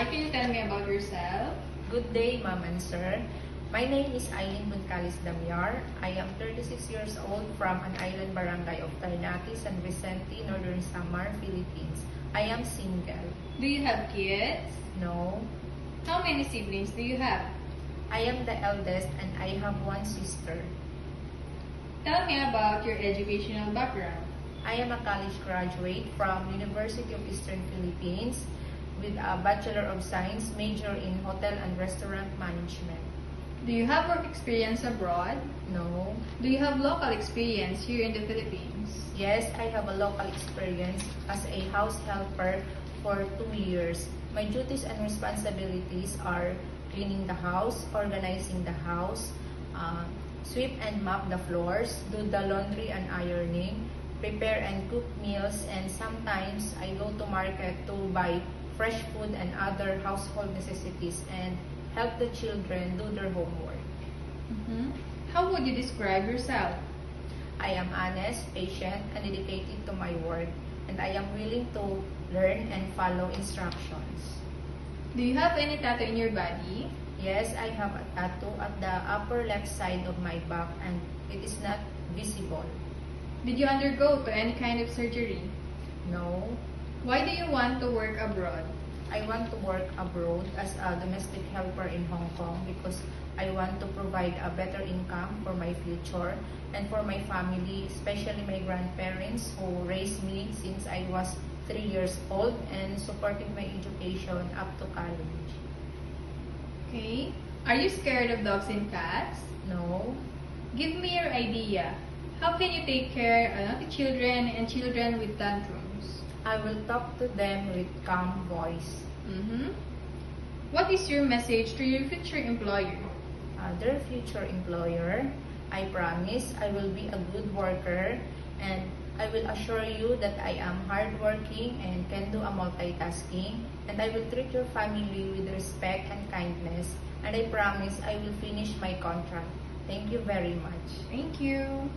Hi, can you tell me about yourself? Good day, ma'am and sir. My name is Aileen Buncalis Damiar. I am 36 years old from an island barangay of Tarnaki, San Vicente, Northern Samar, Philippines. I am single. Do you have kids? No. How many siblings do you have? I am the eldest and I have one sister. Tell me about your educational background. I am a college graduate from University of Eastern Philippines with a Bachelor of Science major in Hotel and Restaurant Management. Do you have work experience abroad? No. Do you have local experience here in the Philippines? Yes, I have a local experience as a house helper for 2 years. My duties and responsibilities are cleaning the house, organizing the house, sweep and mop the floors, do the laundry and ironing, prepare and cook meals, and sometimes I go to market to buy fresh food and other household necessities and help the children do their homework. How would you describe yourself? I am honest, patient, and dedicated to my work, and I am willing to learn and follow instructions. Do you have any tattoo in your body? Yes, I have a tattoo at the upper left side of my back and it is not visible. Did you undergo to any kind of surgery? No, Why do you want to work abroad? I want to work abroad as a domestic helper in Hong Kong because I want to provide a better income for my future and for my family, especially my grandparents who raised me since I was 3 years old and supported my education up to college. Okay. Are you scared of dogs and cats? No, Give me your idea. How can you take care of children and children with tantrums? I will talk to them with calm voice. What is your message to your future employer? Their future employer, I promise I will be a good worker and I will assure you that I am hardworking and can do a multitasking, and I will treat your family with respect and kindness, and I promise I will finish my contract. Thank you very much. Thank you.